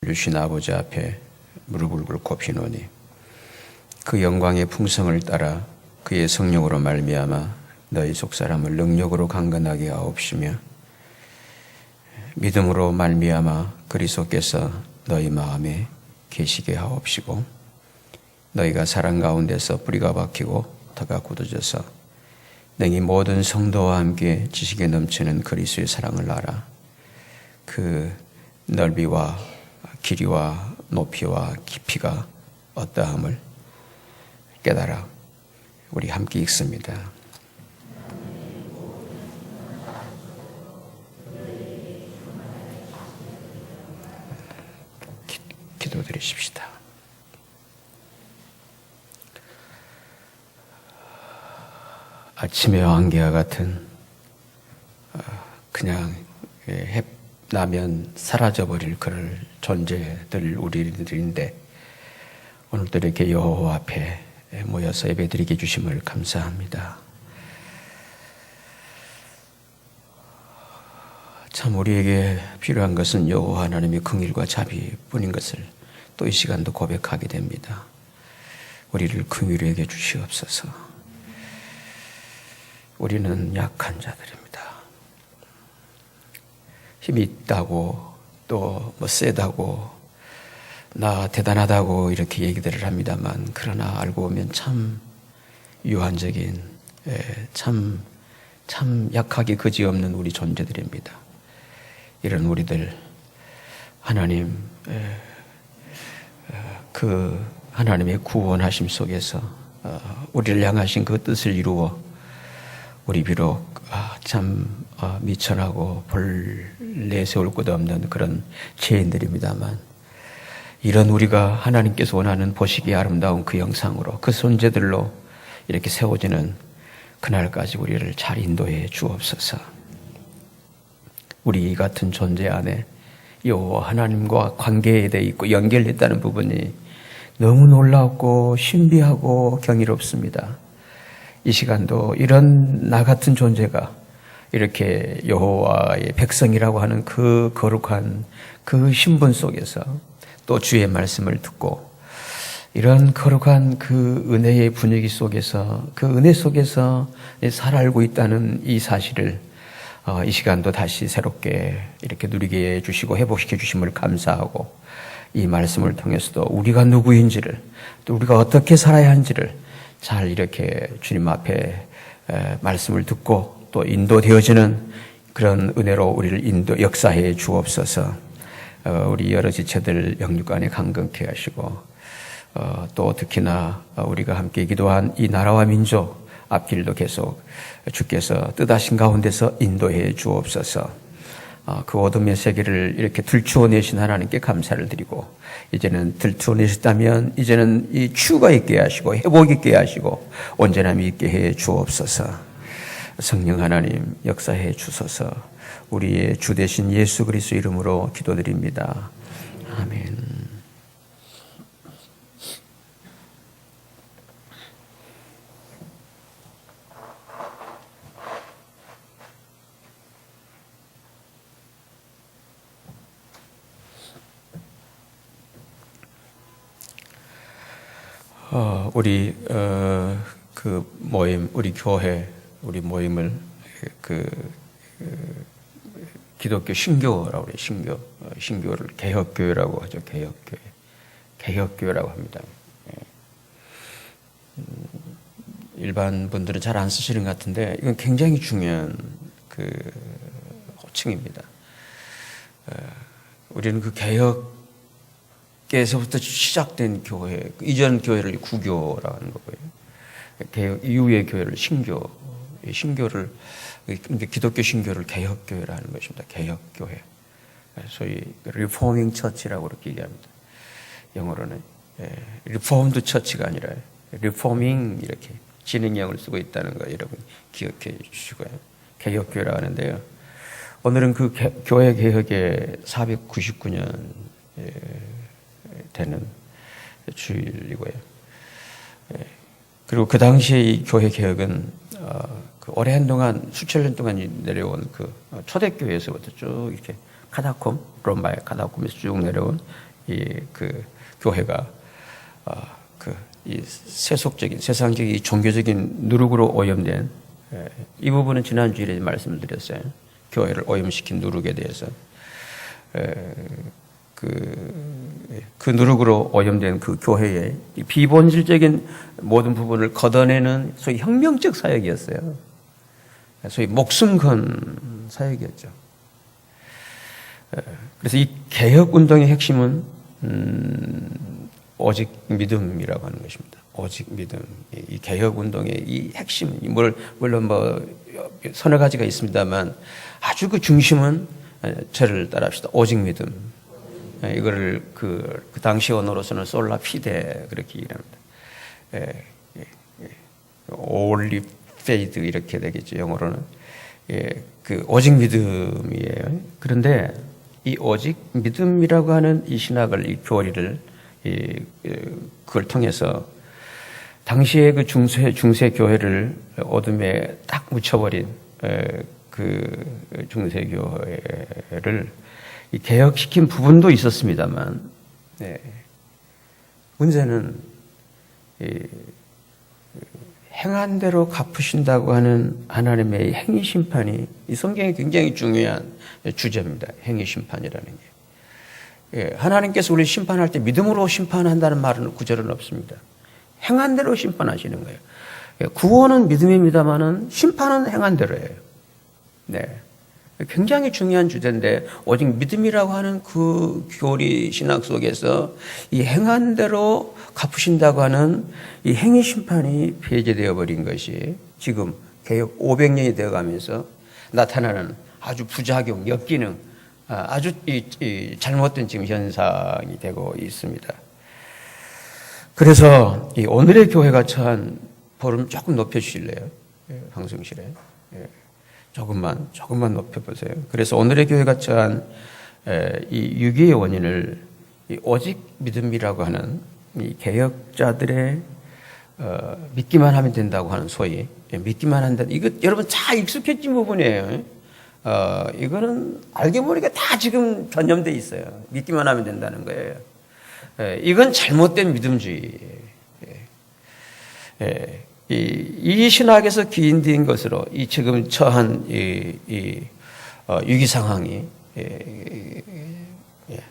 주신 아버지 앞에 무릎을 꿇고 비노니 그 영광의 풍성을 따라 그의 성령으로 말미암아 너희 속사람을 능력으로 강건하게 하옵시며 믿음으로 말미암아 그리스도께서 너희 마음에 계시게 하옵시고 너희가 사랑 가운데서 뿌리가 박히고 터가 굳어져서 능히 모든 성도와 함께 지식에 넘치는 그리스도의 사랑을 알아 그 넓이와 길이와 높이와 깊이가 어떠함을 깨달아. 우리 함께 읽습니다. 기도드리십시다. 아침의 안개와 같은 그냥 해 나면 사라져버릴 그런 존재들 우리들인데 오늘도 이렇게 여호와 앞에 모여서 예배드리게 주심을 감사합니다. 참 우리에게 필요한 것은 여호와 하나님의 긍휼과 자비뿐인 것을 또 이 시간도 고백하게 됩니다. 우리를 긍휼히 여겨 주시옵소서. 우리는 약한 자들입니다. 힘이 있다고 또 뭐 세다고 나 대단하다고 이렇게 얘기들을 합니다만 그러나 알고 보면 참 유한적인 참 약하게 그지없는 우리 존재들입니다. 이런 우리들 하나님 그 하나님의 구원하심 속에서 우리를 향하신 그 뜻을 이루어 우리 비록 참 미천하고 볼 내세울 것 없는 그런 죄인들입니다만 이런 우리가 하나님께서 원하는 보시기에 아름다운 그 형상으로 그 존재들로 이렇게 세워지는 그날까지 우리를 잘 인도해 주옵소서. 우리 같은 존재 안에 여호와 하나님과 관계되어 있고 연결됐다는 부분이 너무 놀랍고 신비하고 경이롭습니다. 이 시간도 이런 나 같은 존재가 이렇게 여호와의 백성이라고 하는 그 거룩한 그 신분 속에서 또 주의 말씀을 듣고 이런 거룩한 그 은혜의 분위기 속에서 그 은혜 속에서 살 알고 있다는 이 사실을 이 시간도 다시 새롭게 이렇게 누리게 해주시고 회복시켜 주심을 감사하고 이 말씀을 통해서도 우리가 누구인지를 또 우리가 어떻게 살아야 하는지를 잘 이렇게 주님 앞에 말씀을 듣고 또 인도되어지는 그런 은혜로 우리를 역사해 주옵소서. 우리 여러 지체들 영육간에 강건케 하시고 또 특히나 우리가 함께 기도한 이 나라와 민족 앞길도 계속 주께서 뜻하신 가운데서 인도해 주옵소서. 그 어둠의 세계를 이렇게 들추어내신 하나님께 감사를 드리고 이제는 들추어내셨다면 이제는 이 치유가 있게 하시고 회복 있게 하시고 온전함이 있게 해 주옵소서. 성령 하나님 역사해 주소서. 우리의 주 되신 예수 그리스도 이름으로 기도드립니다. 아멘. 우리 그 모임, 우리 교회, 우리 모임을 기독교 신교라고 그래요. 신교를 개혁교회라고 하죠. 개혁교회라고 합니다. 일반 분들은 잘 안 쓰시는 것 같은데 이건 굉장히 중요한 그 호칭입니다. 우리는 그 개혁에서부터 시작된 교회, 이전 교회를 구교라고 하는 거고요. 개혁 이후의 교회를 신교를 기독교 신교를 개혁교회라는 것입니다. 개혁교회. 소위 리포밍 처치라고 그렇게 얘기합니다. 영어로는 리폼드 처치가 아니라 리포밍 이렇게 진행형을 쓰고 있다는 거 여러분 기억해 주시고요. 개혁교회라고 하는데요. 오늘은 그 교회 개혁의 499년 되는 주일이고요. 그리고 그 당시에 이 교회 개혁은 그 오랜 동안 수천 년 동안 내려온 그 초대교회에서부터 쭉 이렇게 로마의 카다콤에서 쭉 내려온 그 교회가 이 세속적인 세상적인 종교적인 누룩으로 오염된 이 부분은 지난 주일에 말씀을 드렸어요. 교회를 오염시킨 누룩에 대해서 그 누룩으로 오염된 그 교회의 비본질적인 모든 부분을 걷어내는 소위 혁명적 사역이었어요. 소위 목숨 건 사역이었죠. 그래서 이 개혁 운동의 핵심은 오직 믿음이라고 하는 것입니다. 오직 믿음. 이 개혁 운동의 이 핵심, 물론 서너 가지가 있습니다만 아주 그 중심은 저를 따라합시다. 오직 믿음. 이거를 그 당시 언어로서는 솔라 피데 그렇게 얘기합니다. 올리 페이드 이렇게 되겠죠. 영어로는. 그 오직 믿음이에요. 그런데 이 오직 믿음이라고 하는 이 신학을, 이 교리를, 그걸 통해서 당시의 그 중세 교회를 어둠에 딱 묻혀버린 그 중세 교회를 개혁시킨 부분도 있었습니다만, 문제는 행한 대로 갚으신다고 하는 하나님의 행위 심판이 이 성경에 굉장히 중요한 주제입니다. 행위 심판이라는 게. 하나님께서 우리 심판할 때 믿음으로 심판한다는 말은 구절은 없습니다. 행한 대로 심판하시는 거예요. 구원은 믿음입니다만은 심판은 행한 대로예요. 네. 굉장히 중요한 주제인데 오직 믿음이라고 하는 그 교리 신학 속에서 이 행한 대로 갚으신다고 하는 이 행위 심판이 폐지되어 버린 것이 지금 개역 500년이 되어 가면서 나타나는 아주 부작용, 역기능, 아주 이 잘못된 지금 현상이 되고 있습니다. 그래서 이 오늘의 교회가 처한 볼륨 조금 높여주실래요? 방송실에. 조금만 높여보세요. 그래서 오늘의 교회가 처한 이 위기의 원인을 이 오직 믿음이라고 하는 이 개혁자들의 믿기만 하면 된다고 하는 소위 믿기만 한다. 이거 여러분 다 익숙해진 부분이에요. 이거는 알게 모르게 다 지금 전염돼 있어요. 믿기만 하면 된다는 거예요. 이건 잘못된 믿음주의예요. 이 신학에서 기인된 것으로 이 지금 처한 위기 상황이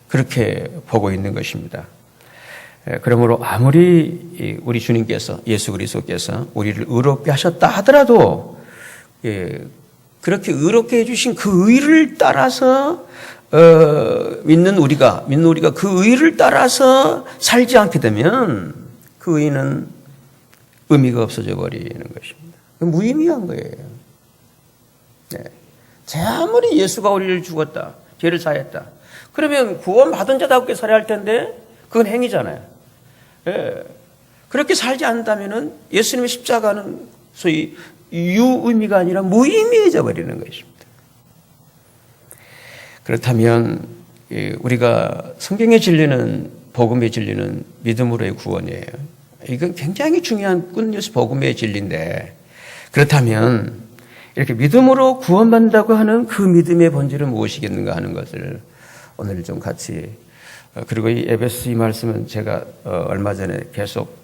그렇게 보고 있는 것입니다. 그러므로 아무리 우리 주님께서 예수 그리스도께서 우리를 의롭게 하셨다 하더라도 그렇게 의롭게 해주신 그 의를 따라서 믿는 우리가 그 의를 따라서 살지 않게 되면 그 의는 의미가 없어져 버리는 것입니다. 무의미한 거예요. 네. 아무리 예수가 우리를 죽었다, 죄를 사했다. 그러면 구원받은 자답게 살아야 할 텐데 그건 행위잖아요. 네. 그렇게 살지 않는다면 예수님의 십자가는 소위 유의미가 아니라 무의미해져 버리는 것입니다. 그렇다면 우리가 성경의 진리는 복음의 진리는 믿음으로의 구원이에요. 이건 굉장히 중요한 굿뉴스 복음의 진리인데 그렇다면 이렇게 믿음으로 구원받는다고 하는 그 믿음의 본질은 무엇이겠는가 하는 것을 오늘 좀 같이 그리고 이 에베소 이 말씀은 제가 얼마 전에 계속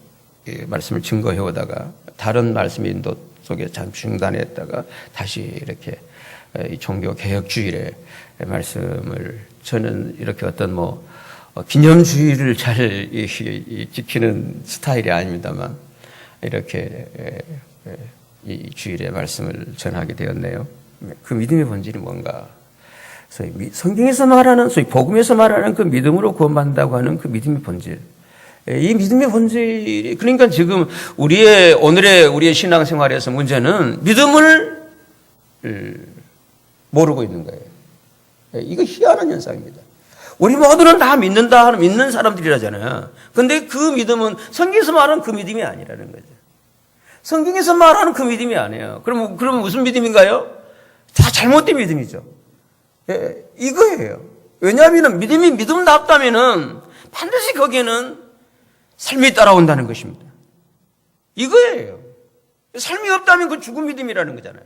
말씀을 증거해 오다가 다른 말씀의 인도 속에 잠 중단했다가 다시 이렇게 이 종교 개혁 주일의 말씀을 저는 이렇게 어떤 기념주의를 잘 지키는 스타일이 아닙니다만 이렇게 이 주일의 말씀을 전하게 되었네요. 그 믿음의 본질이 뭔가? 소위 성경에서 말하는 소위 복음에서 말하는 그 믿음으로 구원받는다고 하는 그 믿음의 본질. 이 믿음의 본질이 그러니까 지금 오늘의 신앙생활에서 문제는 믿음을 모르고 있는 거예요. 이거 희한한 현상입니다. 우리 모두는 다 믿는 사람들이라잖아요. 근데 그 믿음은 성경에서 말하는 그 믿음이 아니라는 거죠. 성경에서 말하는 그 믿음이 아니에요. 그러면 무슨 믿음인가요? 다 잘못된 믿음이죠. 이거예요. 왜냐하면 믿음답다면은 반드시 거기에는 삶이 따라온다는 것입니다. 이거예요. 삶이 없다면 그 죽은 믿음이라는 거잖아요.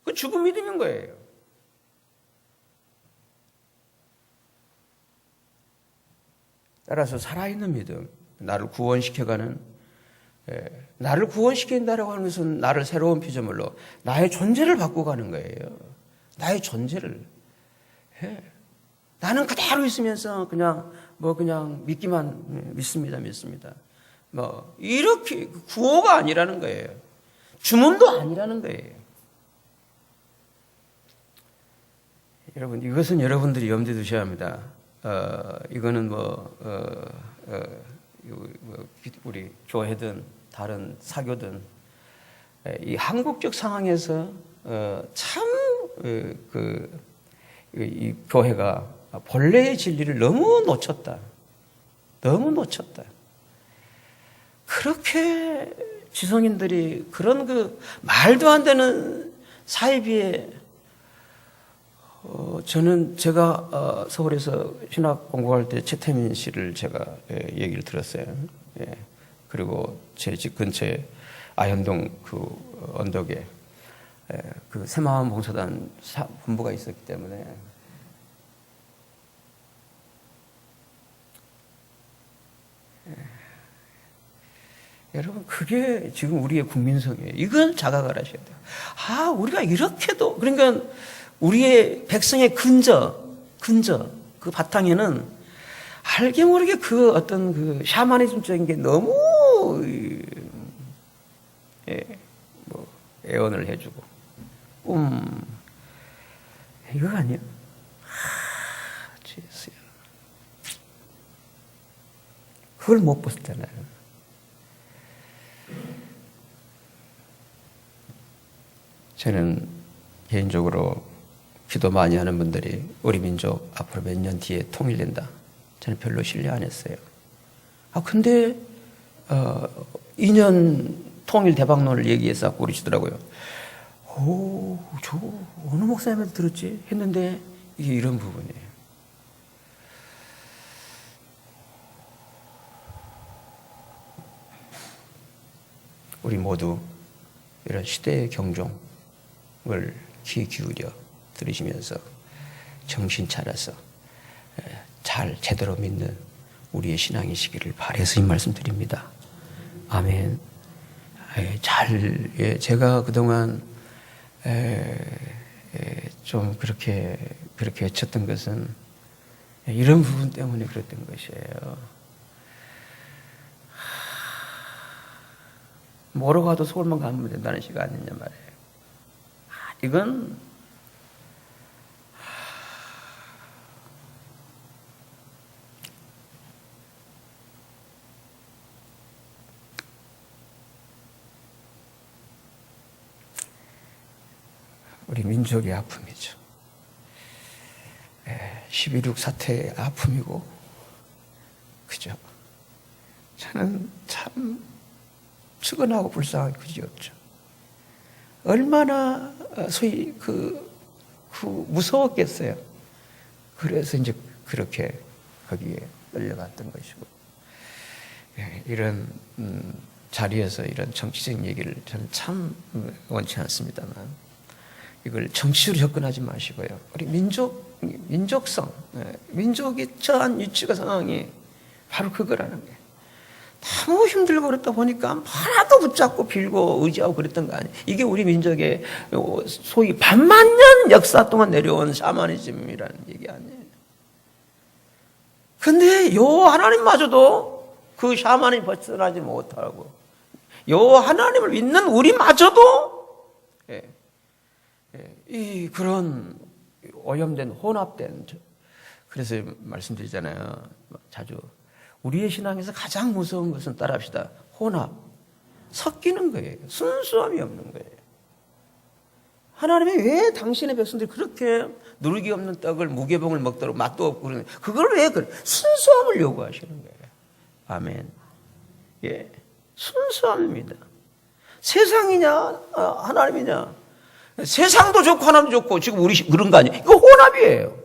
그 죽은 믿음인 거예요. 따라서 살아있는 믿음, 나를 구원시켜가는, 나를 구원시킨다라고 하는 것은 나를 새로운 피조물로 나의 존재를 바꿔가는 거예요. 나의 존재를. 나는 그대로 있으면서 그냥 믿기만 믿습니다. 이렇게 구호가 아니라는 거예요. 주문도 아니라는 거예요. 여러분, 이것은 여러분들이 염두에 두셔야 합니다. 이거는 우리 교회든 다른 사교든 이 한국적 상황에서 이 교회가 본래의 진리를 너무 놓쳤다. 그렇게 지성인들이 그런 말도 안 되는 사이비에 제가 서울에서 신학 공부할 때 최태민 씨를 제가 얘기를 들었어요. 그리고 제 집 근처에 아현동 언덕에 새마음 봉사단 본부가 있었기 때문에 여러분, 그게 지금 우리의 국민성이에요. 이건 자각을 하셔야 돼요. 우리가 이렇게도, 그러니까 우리의 백성의 근저, 그 바탕에는 알게 모르게 어떤 샤머니즘적인 게 너무, 애원을 해주고, 이거 아니야? 주였어요. 그걸 못 봤잖아요. 저는 개인적으로 기도 많이 하는 분들이 우리 민족 앞으로 몇 년 뒤에 통일된다. 저는 별로 신뢰 안 했어요. 근데 2년 통일 대박론을 얘기해서 그러시더라고요. 저 어느 목사님한테 들었지? 했는데 이게 이런 부분이에요. 우리 모두 이런 시대의 경종을 귀 기울여 들으시면서 정신 차려서 제대로 믿는 우리의 신앙이시기를 바라서 이 말씀 드립니다. 아멘. 제가 그동안 좀 그렇게 외쳤던 것은 이런 부분 때문에 그랬던 것이에요. 뭐로 가도 서울만 가면 된다는 시가 아니냐 말이에요. 이건 우리 민족의 아픔이죠. 12.6 사태의 아픔이고, 그죠? 저는 참 측은하고 불쌍하게 그지없죠. 얼마나 소위 무서웠겠어요. 그래서 이제 그렇게 거기에 끌려갔던 것이고, 이런 자리에서 이런 정치적 얘기를 저는 참 원치 않습니다만, 이걸 정치로 접근하지 마시고요. 우리 민족성, 민족이 처한 위치가 상황이 바로 그거라는 거예요. 너무 힘들고 그랬다 보니까 하나도 붙잡고 빌고 의지하고 그랬던 거 아니에요. 이게 우리 민족의 소위 반만 년 역사 동안 내려온 샤머니즘이라는 얘기 아니에요. 근데 요 하나님마저도 그 샤머니 벗어나지 못하고, 요 하나님을 믿는 우리마저도 이 그런 오염된 혼합된, 그래서 말씀드리잖아요. 자주 우리의 신앙에서 가장 무서운 것은 따라합시다. 혼합, 섞이는 거예요. 순수함이 없는 거예요. 하나님이 왜 당신의 백성들이 그렇게 누르기 없는 떡을 무개봉을 먹도록 맛도 없고 그러는, 그걸 왜 그래? 순수함을 요구하시는 거예요. 아멘. 순수함입니다. 세상이냐 하나님이냐? 세상도 좋고 하나님도 좋고 지금 우리 그런 거 아니에요. 이거 혼합이에요.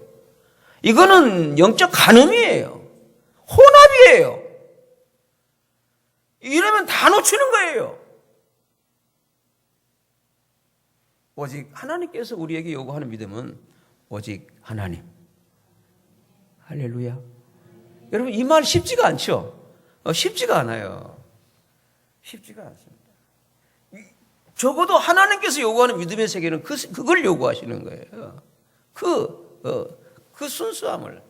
이거는 영적 간음이에요. 혼합이에요. 이러면 다 놓치는 거예요. 오직 하나님께서 우리에게 요구하는 믿음은 오직 하나님. 할렐루야. 여러분, 이 말 쉽지가 않죠? 쉽지가 않아요. 쉽지가 않습니다. 적어도 하나님께서 요구하는 믿음의 세계는 그걸 요구하시는 거예요. 그 순수함을.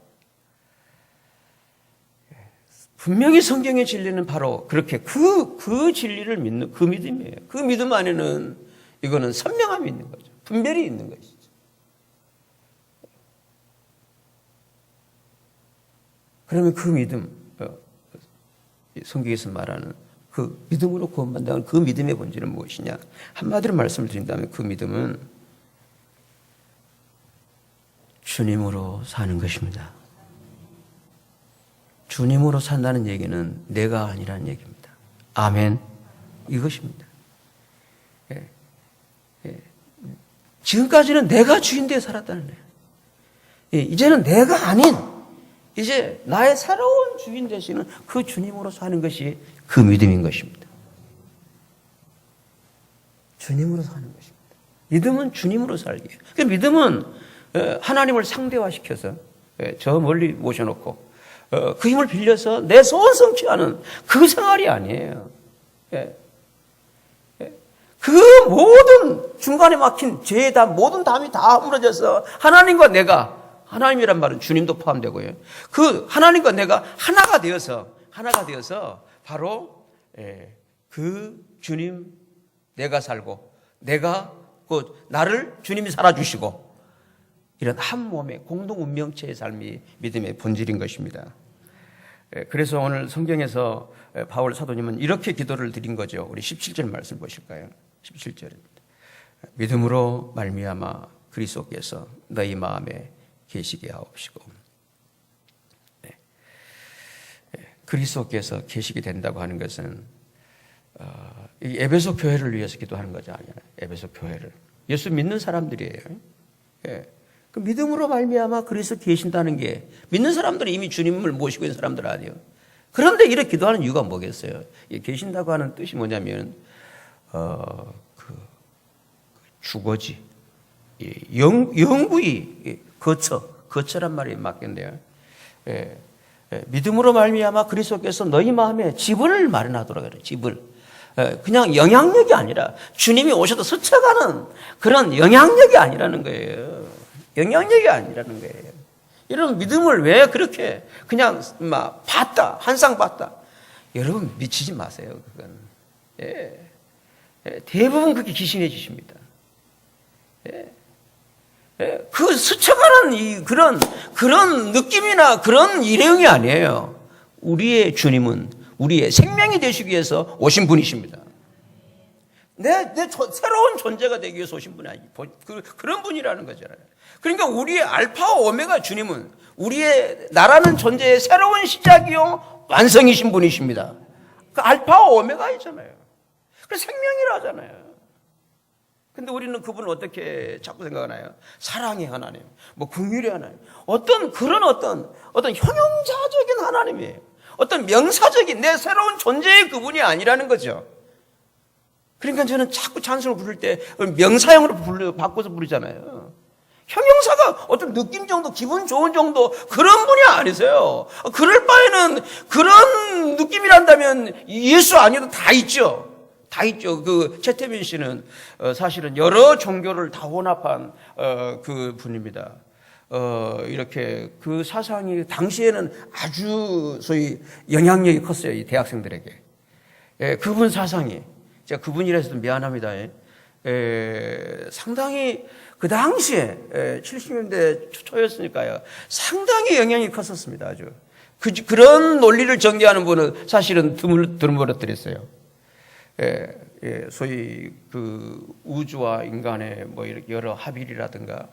분명히 성경의 진리는 바로 그렇게 그 진리를 믿는 그 믿음이에요. 그 믿음 안에는 이거는 선명함이 있는 거죠. 분별이 있는 것이죠. 그러면 그 믿음, 성경에서 말하는 그 믿음으로 구원받는 그 믿음의 본질은 무엇이냐? 한마디로 말씀을 드린다면 그 믿음은 주님으로 사는 것입니다. 주님으로 산다는 얘기는 내가 아니라는 얘기입니다. 아멘. 이것입니다. 지금까지는 내가 주인 되어 살았다는 거예요. 이제는 내가 아닌, 이제 나의 새로운 주인 되시는 그 주님으로 사는 것이 그 믿음인 것입니다. 주님으로 사는 것입니다. 믿음은 주님으로 살기예요. 그 믿음은 하나님을 상대화시켜서 저 멀리 모셔놓고 그 힘을 빌려서 내 소원 성취하는 그 생활이 아니에요. 그 모든 중간에 막힌 죄의 담, 모든 담이 다 무너져서 하나님과 내가, 하나님이란 말은 주님도 포함되고요. 그 하나님과 내가 하나가 되어서 바로 그 주님 내가 살고 내가 그 나를 주님이 살아주시고 이런 한 몸의 공동 운명체의 삶이 믿음의 본질인 것입니다. 그래서 오늘 성경에서 바울 사도님은 이렇게 기도를 드린 거죠. 우리 17절 말씀 보실까요? 17절입니다. 믿음으로 말미암아 그리스도께서 너희 마음에 계시게 하옵시고. 그리스도께서 계시게 된다고 하는 것은 이 에베소 교회를 위해서 기도하는 거죠. 아니에요. 에베소 교회를. 예수 믿는 사람들이에요. 그 믿음으로 말미암아 그리스도 계신다는 게 믿는 사람들이 이미 주님을 모시고 있는 사람들 아니에요. 그런데 이렇게 기도하는 이유가 뭐겠어요? 계신다고 하는 뜻이 뭐냐면 주거지, 영구히 거처란 말이 맞겠네요. 믿음으로 말미암아 그리스도께서 너희 마음에 집을 마련하도록 해요. 집을. 그냥 영향력이 아니라 주님이 오셔도 스쳐가는 그런 영향력이 아니라는 거예요. 영향력이 아니라는 거예요. 여러분 믿음을 왜 그렇게 그냥 막 봤다, 한상 봤다. 여러분 미치지 마세요. 그건. 대부분 그렇게 기신해지십니다. 그 스쳐가는 그런 느낌이나 그런 일행이 아니에요. 우리의 주님은 우리의 생명이 되시기 위해서 오신 분이십니다. 내 새로운 존재가 되기 위해서 오신 분이 아니고 그런 분이라는 거잖아요. 그러니까 우리의 알파와 오메가 주님은 우리의 나라는 존재의 새로운 시작이요 완성이신 분이십니다. 그 알파와 오메가이잖아요. 그래서 생명이라 하잖아요. 근데 우리는 그분을 어떻게 자꾸 생각하나요? 사랑의 하나님, 긍휼의 하나님, 어떤 형용자적인 하나님이에요. 어떤 명사적인 내 새로운 존재의 그분이 아니라는 거죠. 그러니까 저는 자꾸 찬송을 부를 때 명사형으로 바꿔서 부르잖아요. 형용사가 어떤 느낌 정도, 기분 좋은 정도 그런 분이 아니세요. 그럴 바에는 그런 느낌이란다면 예수 아니어도 다 있죠. 다 있죠. 그 최태민 씨는 사실은 여러 종교를 다 혼합한 그 분입니다. 이렇게 그 사상이 당시에는 아주 소위 영향력이 컸어요. 이 대학생들에게. 그분 사상이 제가 그분이라 해서 미안합니다. 상당히 그 당시에 70년대 초였으니까요. 상당히 영향이 컸었습니다. 아주 그런 논리를 전개하는 분은 사실은 드물어뜨렸어요. 소위 그 우주와 인간의 이렇게 여러 합일이라든가,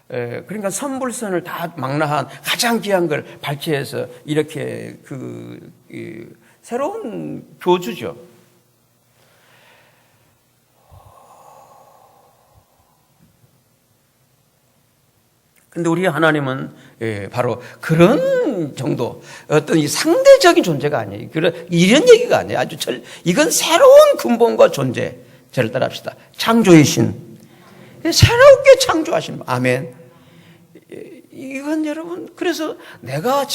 그러니까 선불선을 다 망라한 가장 귀한 걸 발췌해서 이렇게 새로운 교주죠. 근데 우리 하나님은 바로 그런 정도 어떤 이 상대적인 존재가 아니에요. 이런 얘기가 아니에요. 이건 새로운 근본과 존재. 저를 따라합시다. 창조의 신. 새롭게 창조하신 분. 아멘. 이건 여러분, 그래서 내가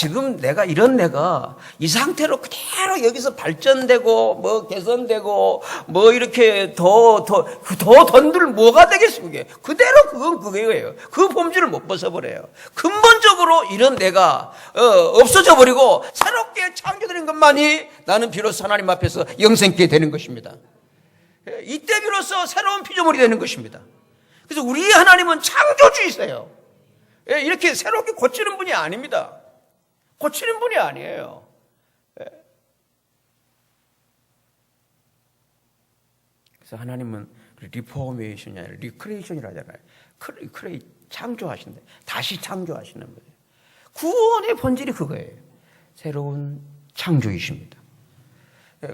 이 상태로 그대로 여기서 발전되고, 뭐 개선되고, 뭐 이렇게 더 던들 뭐가 되겠어, 그게. 그대로 그건 그거예요. 그 범주를 못 벗어버려요. 근본적으로 이런 내가, 없어져 버리고, 새롭게 창조되는 것만이 나는 비로소 하나님 앞에서 영생케 되는 것입니다. 이때 비로소 새로운 피조물이 되는 것입니다. 그래서 우리 하나님은 창조주이세요. 이렇게 새롭게 고치는 분이 아닙니다. 고치는 분이 아니에요. 그래서 하나님은 리포메이션이 아니라 리크레이션이라 하잖아요. 창조하신다. 다시 창조하시는 거예요. 구원의 본질이 그거예요. 새로운 창조이십니다.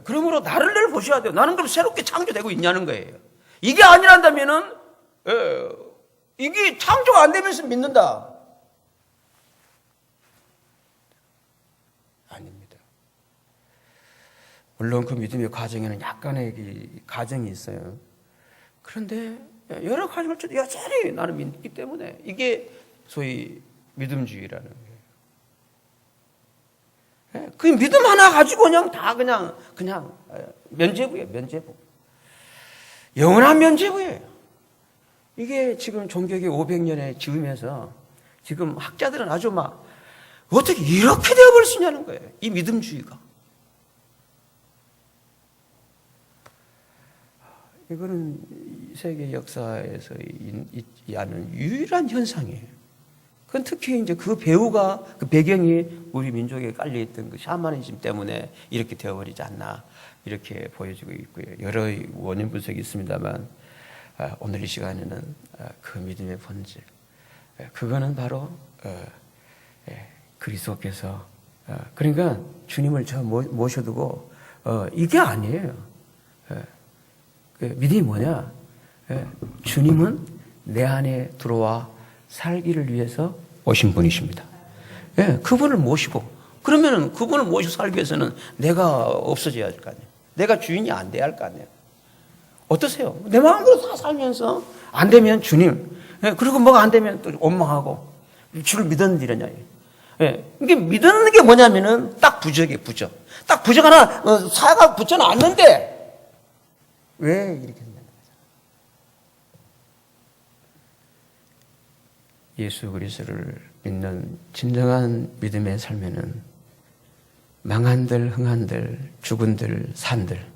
그러므로 나를 늘 보셔야 돼요. 나는 그럼 새롭게 창조되고 있냐는 거예요. 이게 아니란다면은 이게 창조가 안 되면서 믿는다. 아닙니다. 물론 그 믿음의 과정에는 약간의 과정이 있어요. 그런데 여러 가지를 여전히 나는 믿기 때문에 이게 소위 믿음주의라는 거예요. 그 믿음 하나 가지고 그냥 면죄부예요. 면죄부. 영원한 면죄부예요. 이게 지금 종교계 500년에 지으면서 지금 학자들은 아주 막 어떻게 이렇게 되어버릴 수 있냐는 거예요. 이 믿음주의가. 이거는 세계 역사에서 있지 않은 유일한 현상이에요. 그건 특히 이제 그 배우가, 그 배경이 우리 민족에 깔려있던 그 샤머니즘 때문에 이렇게 되어버리지 않나, 이렇게 보여지고 있고요. 여러 원인 분석이 있습니다만, 오늘 이 시간에는 그 믿음의 본질, 그거는 바로 그리스도께서, 그러니까 주님을 저 모셔두고 이게 아니에요. 믿음이 뭐냐? 주님은 내 안에 들어와 살기를 위해서 오신 분이십니다. 그분을 모시고, 그러면 그분을 모시고 살기 위해서는 내가 없어져야 할 거 아니에요. 내가 주인이 안 돼야 할 거 아니에요. 어떠세요? 내 마음대로 다 살면서 안 되면 주님, 그리고 뭐가 안 되면 또 원망하고 주를 믿었는데 이러냐. 이게 믿는 게 뭐냐면은 딱 부적이에요, 부적. 딱 부적 하나 사가 붙여놨는데 왜 이렇게 된다는 거죠? 예수 그리스도를 믿는 진정한 믿음의 삶에는 망한들, 흥한들, 죽은들, 산들,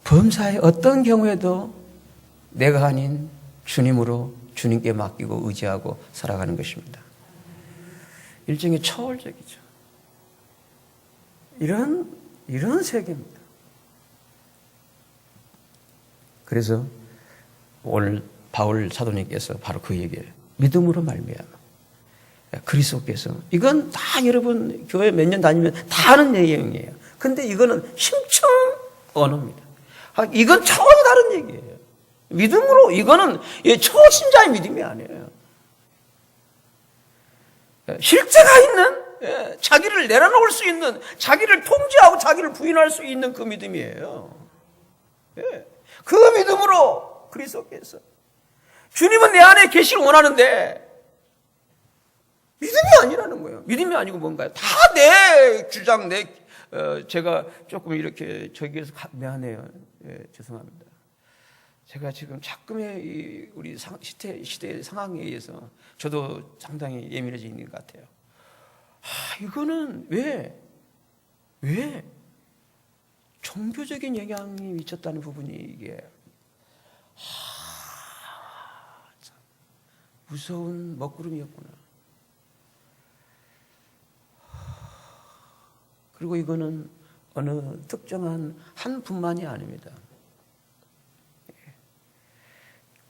범사의 어떤 경우에도 내가 아닌 주님으로 주님께 맡기고 의지하고 살아가는 것입니다. 일종의 초월적이죠. 이런 세계입니다. 그래서 오늘 바울 사도님께서 바로 그 얘기를 믿음으로 말미암아 그리스도께서, 이건 다 여러분 교회 몇 년 다니면 다 아는 내용이에요. 근데 이거는 심층 언어입니다. 이건 차원이 다른 얘기예요. 믿음으로, 이거는 초신자의 믿음이 아니에요. 실제가 있는, 자기를 내려놓을 수 있는, 자기를 통제하고 자기를 부인할 수 있는 그 믿음이에요. 그 믿음으로 그리스도께서, 주님은 내 안에 계시를 원하는데 믿음이 아니라는 거예요. 믿음이 아니고 뭔가요? 다 내 주장, 제가 조금 이렇게 저기에서 미안해요. 죄송합니다. 제가 지금 자꾸의 우리 시대의 상황에 의해서 저도 상당히 예민해져 있는 것 같아요. 이거는 왜 종교적인 영향이 미쳤다는 부분이 이게 참 무서운 먹구름이었구나. 그리고 이거는 어느 특정한 한 분만이 아닙니다.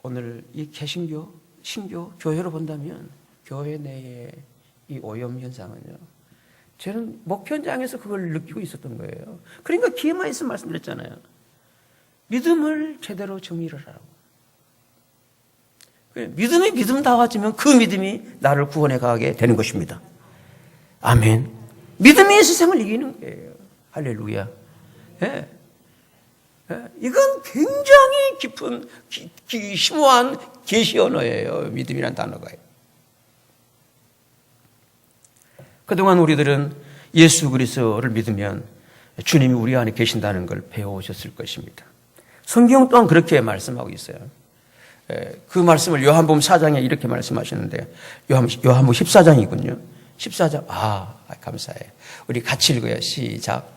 오늘 이 개신교, 신교, 교회로 본다면 교회 내의 이 오염 현상은요, 저는 목표 현장에서 그걸 느끼고 있었던 거예요. 그러니까 기회만 있으면 말씀드렸잖아요. 믿음을 제대로 정의를 하라고. 믿음이 믿음다워지면 그 믿음이 나를 구원해 가게 되는 것입니다. 아멘. 믿음이 세상을 이기는 거예요. 할렐루야. 이건 굉장히 깊은, 심오한 계시 언어예요. 믿음이란 단어가. 그동안 우리들은 예수 그리스도를 믿으면 주님이 우리 안에 계신다는 걸 배워오셨을 것입니다. 성경 또한 그렇게 말씀하고 있어요. 그 말씀을 요한복음 4장에 이렇게 말씀하시는데, 요한복음 14장이군요. 14장. 감사해요. 우리 같이 읽어요. 시작.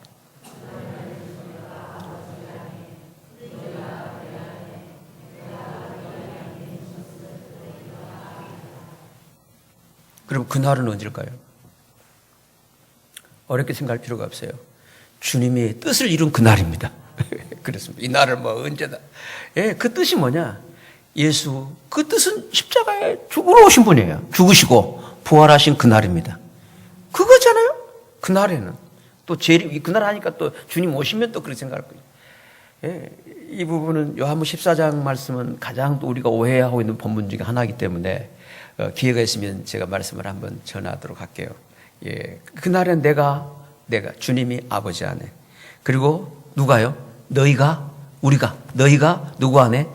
그럼 그날은 언제일까요? 어렵게 생각할 필요가 없어요. 주님의 뜻을 이룬 그날입니다. 그렇습니다. 이 날을 언제다. 그 뜻이 뭐냐? 예수, 그 뜻은 십자가에 죽으러 오신 분이에요. 죽으시고 부활하신 그날입니다. 그거잖아요. 그날에는 또 그날 하니까 또 주님 오시면 또 그렇게 생각할 거예요. 이 부분은 요한복음 14장 말씀은 가장 또 우리가 오해하고 있는 본문 중에 하나이기 때문에 기회가 있으면 제가 말씀을 한번 전하도록 할게요. 그날엔 내가 주님이 아버지 안에, 그리고 누가요? 너희가 누구 안에?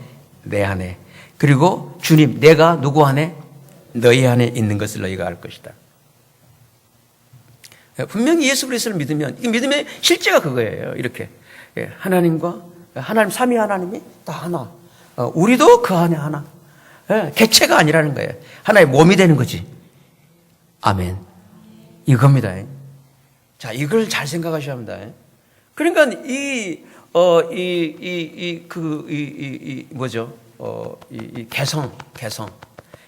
내 안에. 그리고 주님, 내가 누구 안에? 너희 안에 있는 것을 너희가 알 것이다. 분명히 예수 그리스도를 믿으면, 이 믿음의 실제가 그거예요. 이렇게 하나님 삼위 하나님이 다 하나, 우리도 그 안에 하나. 객체가 아니라는 거예요. 하나의 몸이 되는 거지. 아멘. 이겁니다. 자, 이걸 잘 생각하셔야 합니다. 그러니까 개성.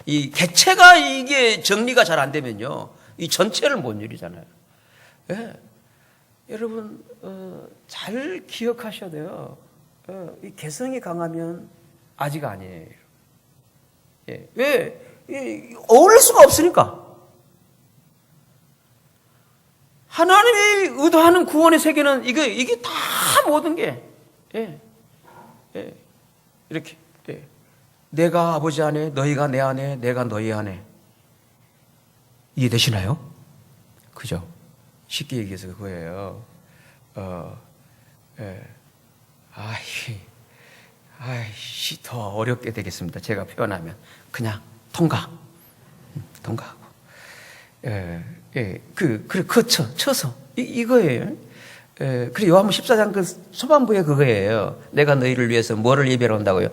이 객체가 이게 정리가 잘 안 되면요, 이 전체를 못 이루잖아요. 여러분, 잘 기억하셔야 돼요. 이 개성이 강하면 아직 아니에요. 왜? 어울릴 수가 없으니까. 하나님이 의도하는 구원의 세계는 이게 다 모든 게, 이렇게, 내가 아버지 안에, 너희가 내 안에, 내가 너희 안에. 이해되시나요? 그죠? 쉽게 얘기해서 그거예요. 더 어렵게 되겠습니다. 제가 표현하면. 그냥 통과하고. 쳐서. 이거예요. 그리고 요한복음 14장 그 초반부에 그거예요. 내가 너희를 위해서 뭐를 예배로 한다고요?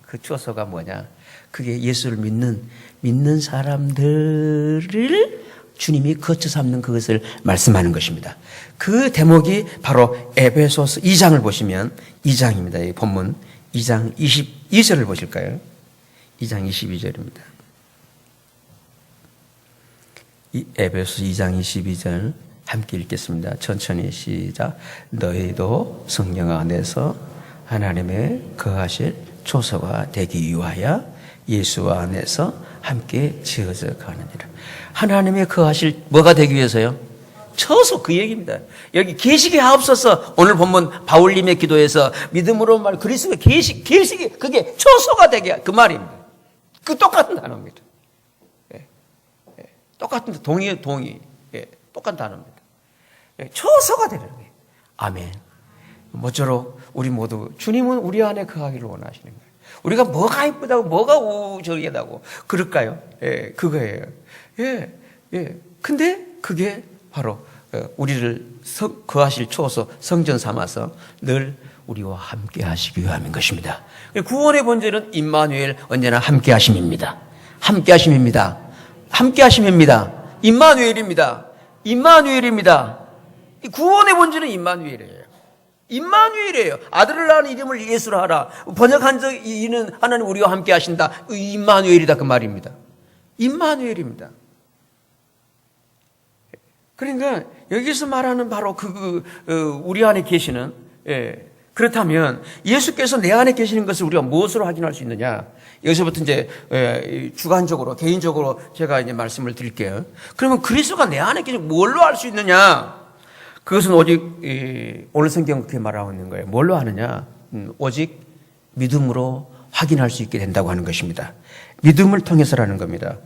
그 초소가 뭐냐? 그게 예수를 믿는 사람들을 주님이 거쳐 삼는 그것을 말씀하는 것입니다. 그 대목이 바로 에베소서 2장을 보시면 2장입니다. 이 본문 2장 22절을 보실까요? 2장 22절입니다. 에베소서 2장 22절 함께 읽겠습니다. 천천히 시작. 너희도 성령 안에서 하나님의 거하실 초소가 되기 위하여 예수 안에서 함께 지어져 가느니라. 하나님의 거하실 뭐가 되기 위해서요? 처소, 그 얘기입니다. 여기 계시게 하옵소서. 오늘 본문 바울님의 기도에서 믿음으로 말 그리스도의 계시게 그게 처소가 되게, 그 말입니다. 그 똑같은 단어입니다. 똑같은 동의. 똑같은 단어입니다. 처소가 되는 거예요. 아멘. 모쪼록 우리 모두 주님은 우리 안에 거하기를 원하시는 거예요. 우리가 뭐가 이쁘다고, 뭐가 저기다고 그럴까요? 그거예요. 근데 그게 바로 우리를 거하실 초소 성전 삼아서 늘 우리와 함께 하시기 위함인 것입니다. 구원의 본질은 임마누엘, 언제나 함께 하심입니다. 함께 하심입니다. 함께 하심입니다. 임마누엘입니다. 구원의 본질은 임마누엘이에요. 아들을 낳은 이름을 예수로 하라. 번역한 이는 하나님 우리와 함께 하신다. 임마누엘이다, 그 말입니다. 임마누엘입니다. 그러니까 여기서 말하는 바로 우리 안에 계시는, 그렇다면 예수께서 내 안에 계시는 것을 우리가 무엇으로 확인할 수 있느냐? 여기서부터 이제 주관적으로, 개인적으로 제가 이제 말씀을 드릴게요. 그러면 그리스도가 내 안에 계시는 뭘로 알 수 있느냐? 그것은 오직 오늘 성경 그렇게 말하고 있는 거예요. 뭘로 하느냐? 오직 믿음으로 확인할 수 있게 된다고 하는 것입니다. 믿음을 통해서라는 겁니다.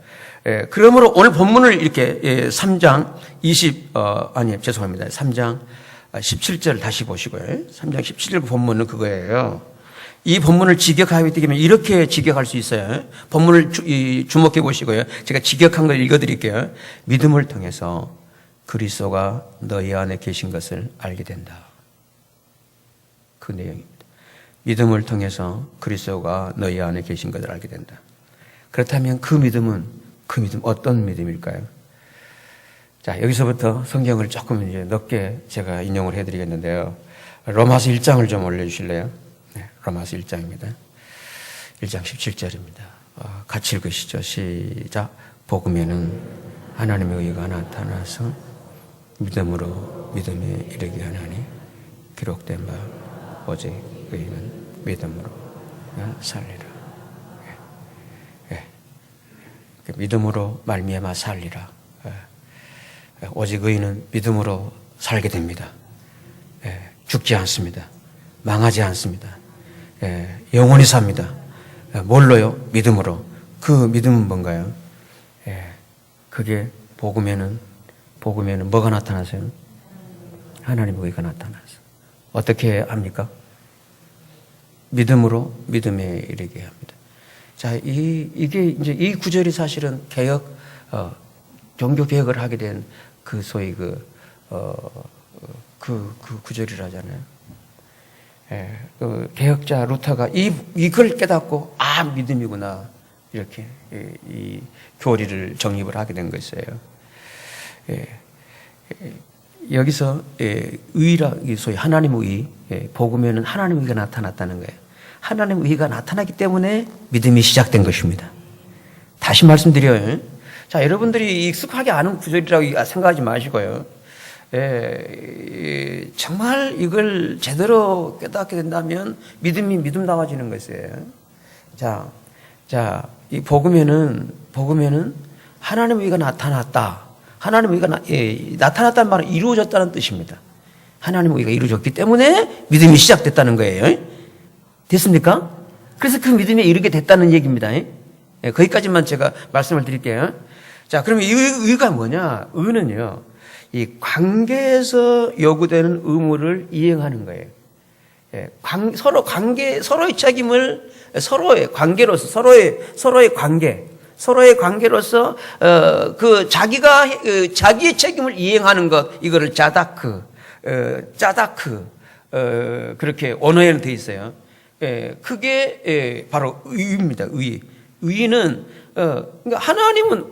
그러므로 오늘 본문을 이렇게 3장 17절 다시 보시고요. 3장 17절 본문은 그거예요. 이 본문을 직역하게 되면 이렇게 직역할 수 있어요. 본문을 주목해 보시고요. 제가 직역한 걸 읽어드릴게요. 믿음을 통해서 그리스도가 너희 안에 계신 것을 알게 된다. 그 내용입니다. 믿음을 통해서 그리스도가 너희 안에 계신 것을 알게 된다. 그렇다면 그 믿음 어떤 믿음일까요? 자, 여기서부터 성경을 조금 이제 넓게 제가 인용을 해드리겠는데요. 로마서 1장을 좀 올려주실래요? 네, 로마서 1장입니다. 1장 17절입니다. 같이 읽으시죠. 시작. 복음에는 하나님의 의가 나타나서 믿음으로 믿음에 이르게 하나니 기록된 바 오직 의인은 믿음으로 살리라. 믿음으로 말미암아 살리라. 오직 의인은 믿음으로 살게 됩니다. 죽지 않습니다. 망하지 않습니다. 영원히 삽니다. 뭘로요? 믿음으로. 그 믿음은 뭔가요? 그게 복음에는 뭐가 나타나세요? 하나님의 의가 나타나서. 어떻게 합니까? 믿음으로 믿음에 이르게 합니다. 자, 이게 이제 이 구절이 사실은 종교 개혁을 하게 된 그 소위 그 구절이라잖아요. 개혁자 루터가 이걸 깨닫고 믿음이구나 이렇게 이 교리를 정립을 하게 된 것이에요. 여기서 의라 소위 하나님의 의, 복음에는 하나님의 의가 나타났다는 거예요. 하나님의 의가 나타나기 때문에 믿음이 시작된 것입니다. 다시 말씀드려요. 자, 여러분들이 익숙하게 아는 구절이라고 생각하지 마시고요. 정말 이걸 제대로 깨닫게 된다면 믿음이 믿음다워지는 것이에요. 자, 이 복음에는 하나님의 의가 나타났다. 하나님의 의가 나타났다는 말은 이루어졌다는 뜻입니다. 하나님의 의가 이루어졌기 때문에 믿음이 시작됐다는 거예요. 됐습니까? 그래서 그 믿음에 이르게 됐다는 얘기입니다. 거기까지만 제가 말씀을 드릴게요. 자, 그러면 이 의가 뭐냐? 의는요, 이 관계에서 요구되는 의무를 이행하는 거예요. 서로의 책임을 서로의 관계로서, 서로의 관계로서, 자기의 책임을 이행하는 것, 이거를 그렇게 언어에는 돼 있어요. 그게 바로 의입니다. 의는 그러니까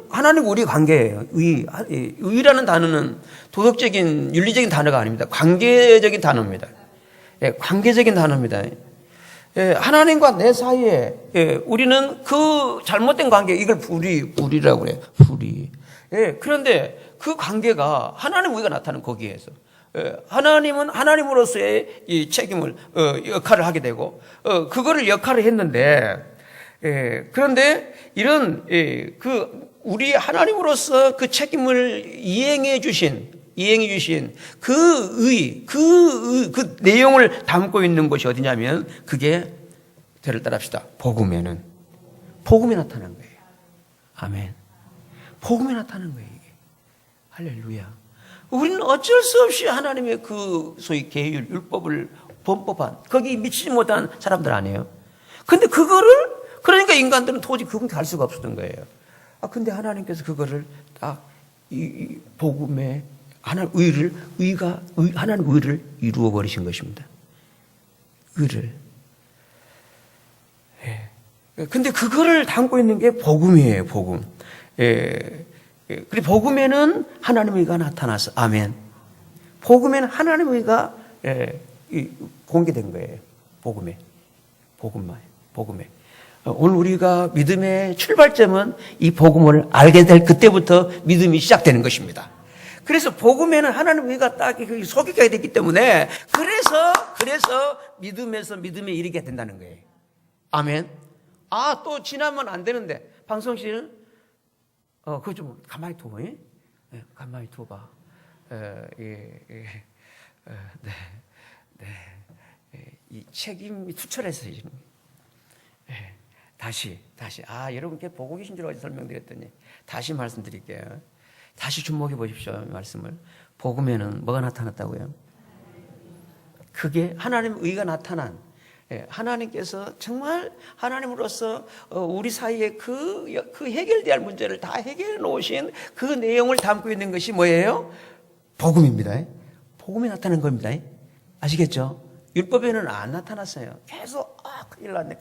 하나님과 우리 관계예요. 의라는 단어는 도덕적인 윤리적인 단어가 아닙니다. 관계적인 단어입니다. 관계적인 단어입니다. 하나님과 내 사이에 우리는 그 잘못된 관계, 이걸 불의라고 그래요. 불의. 그런데 그 관계가 하나님의 의가 나타나는 거기에서 하나님은 하나님으로서의 이 책임을 역할을 하게 되고 그거를 역할을 했는데 그런데 이런 우리 하나님으로서 그 책임을 이행해 주신 그 내용을 담고 있는 곳이 어디냐면 그게 저를 따라합시다. 복음이 나타난 거예요. 아멘. 복음이 나타난 거예요. 이게. 할렐루야. 우리는 어쩔 수 없이 하나님의 그 소위 계율, 율법을 범법한 거기 미치지 못한 사람들 아니에요. 근데 그러니까 인간들은 도저히 그분 갈 수가 없었던 거예요. 근데 하나님께서 그거를 딱 이 복음의 하나님 의를 이루어 버리신 것입니다. 의를. 근데 그거를 담고 있는 게 복음이에요. 복음. 그리고 복음에는 하나님의 의가 나타나서 아멘. 복음에는 하나님의 의가 공개된 거예요. 복음에. 오늘 우리가 믿음의 출발점은 이 복음을 알게 될 그때부터 믿음이 시작되는 것입니다. 그래서 복음에는 하나님의 의가 딱 소개가 되기 때문에 그래서 믿음에서 믿음에 이르게 된다는 거예요. 아멘. 또 지나면 안 되는데 방송실 그거 좀 가만히 둬. 가만히 둬봐. 이 책임이 투철해서 다시 여러분께 보고 계신 줄 어제 설명드렸더니 다시 말씀드릴게요. 다시 주목해 보십시오. 말씀을. 복음에는 뭐가 나타났다고요? 그게 하나님의 의가 나타난 하나님께서 정말 하나님으로서 우리 사이에 그 해결돼야 할 문제를 다 해결해 놓으신 그 내용을 담고 있는 것이 뭐예요? 복음입니다. 복음이 나타난 겁니다. 아시겠죠? 율법에는 안 나타났어요. 계속 큰일 났네.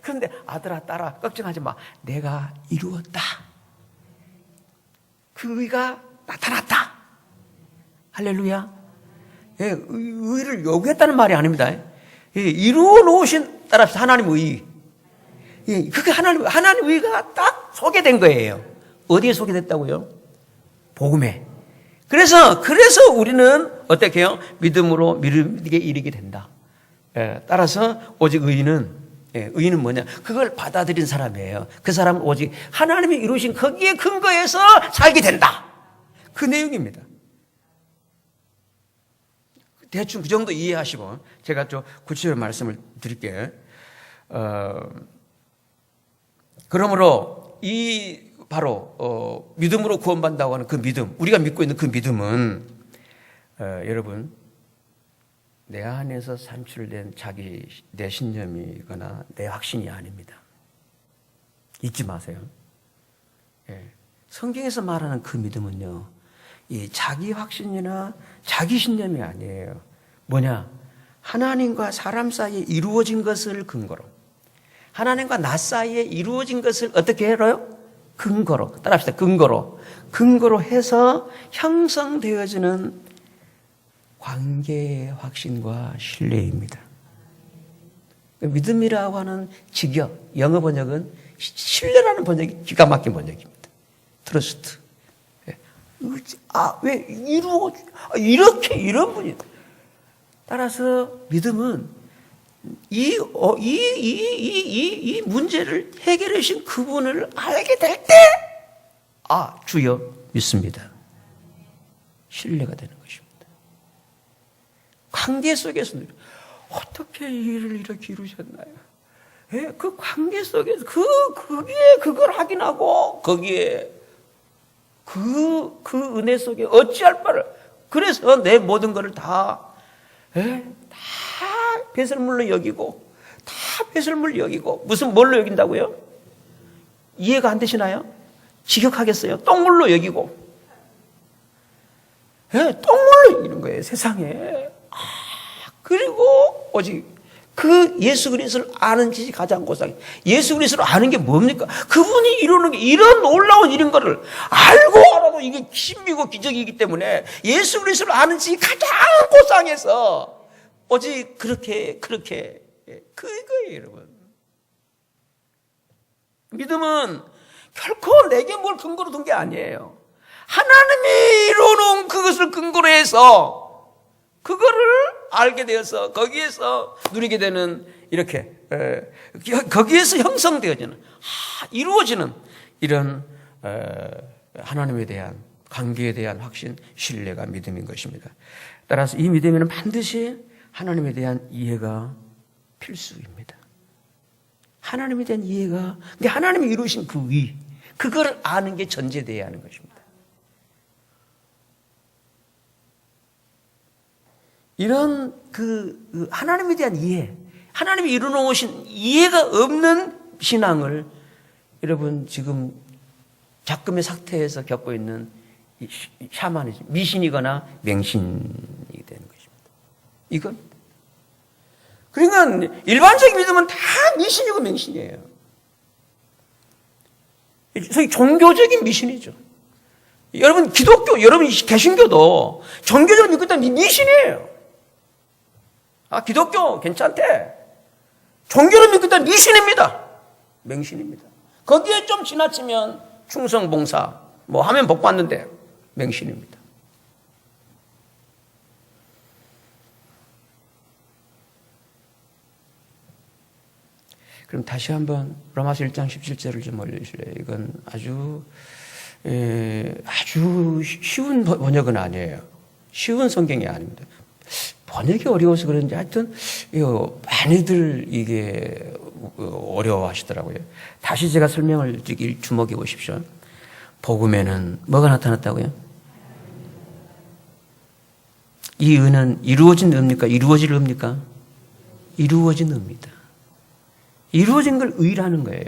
그런데 아들아 딸아 걱정하지 마. 내가 이루었다. 그 의가 나타났다. 할렐루야. 의를 요구했다는 말이 아닙니다. 이루어 놓으신 따라서 하나님의 의. 그게 하나님 의가 딱 소개된 거예요. 어디에 소개됐다고요? 복음에. 그래서 우리는 어떻게 해요? 믿음으로 믿음에게 이르게 된다. 따라서 오직 의인은 뭐냐? 그걸 받아들인 사람이에요. 그 사람은 오직 하나님이 이루신 거기에 근거해서 살게 된다. 그 내용입니다. 대충 그 정도 이해하시고 제가 좀 구체적으로 말씀을 드릴게요. 그러므로 바로 믿음으로 구원받는다고 하는 그 믿음, 우리가 믿고 있는 그 믿음은 여러분 내 안에서 산출된 내 신념이거나 내 확신이 아닙니다. 잊지 마세요. 성경에서 말하는 그 믿음은요, 이 자기 확신이나 자기 신념이 아니에요. 뭐냐? 하나님과 사람 사이에 이루어진 것을 근거로, 하나님과 나 사이에 이루어진 것을 어떻게 해요? 근거로, 따라합시다. 근거로 해서 형성되어지는 관계의 확신과 신뢰입니다. 믿음이라고 하는 직역, 영어 번역은 신뢰라는 번역이 기가 막힌 번역입니다. 트러스트. 왜 이런 분이. 따라서 믿음은 이 문제를 해결해 주신 그분을 알게 될 때, 주여 믿습니다. 신뢰가 되는 것입니다. 관계 속에서는 어떻게 이 일을 이렇게 이루셨나요? 그 관계 속에서 거기에 그걸 확인하고 거기에 그 은혜 속에 어찌할 바를, 그래서 내 모든 것을 다 배설물로 여기고, 무슨 뭘로 여긴다고요? 이해가 안 되시나요? 직역하겠어요? 똥물로 여기고. 똥물로 여기는 거예요, 세상에. 그리고 오직 그 예수 그리스도를 아는 지식이 가장 고상해. 예수 그리스도를 아는 게 뭡니까? 그분이 이루는 게 이런 놀라운 이런 거를 알고 알아도 이게 신비고 기적이기 때문에 예수 그리스도를 아는 지식이 가장 고상해서 오직 그렇게 그거예요, 여러분. 믿음은 결코 내게 뭘 근거로 둔 게 아니에요. 하나님이 이루어놓은 그것을 근거로 해서 그거를 알게 되어서 거기에서 누리게 되는, 이렇게 거기에서 형성되어지는, 이루어지는 이런 하나님에 대한 관계에 대한 확신, 신뢰가 믿음인 것입니다. 따라서 이 믿음에는 반드시 하나님에 대한 이해가 필수입니다. 하나님에 대한 이해가, 근데 하나님이 이루신 그걸 아는 게 전제되어야 하는 것입니다. 이런 하나님에 대한 이해, 하나님이 이루어놓으신 이해가 없는 신앙을 여러분 지금 작금의 상태에서 겪고 있는 샤머니즘, 미신이거나 맹신이 되는 것입니다. 이건 그러니까 일반적인 믿음은 다 미신이고 맹신이에요. 종교적인 미신이죠. 여러분 여러분 개신교도 종교적으로 믿고 있다면 미신이에요. 기독교 괜찮대. 종교를 믿고 있다면 미신입니다. 맹신입니다. 거기에 좀 지나치면 충성 봉사 하면 복 받는데 맹신입니다. 그럼 다시 한번 로마서 1장 17절을 좀 올려주실래요? 이건 아주 쉬운 번역은 아니에요. 쉬운 성경이 아닙니다. 번역이 어려워서 그런지 하여튼 많이들 이게 어려워하시더라고요. 다시 제가 설명을 드리길 주목해 보십시오. 복음에는 뭐가 나타났다고요? 이 은은 이루어진 의입니까? 이루어질 의입니까? 이루어진 의입니다. 이루어진 걸 의라는 거예요.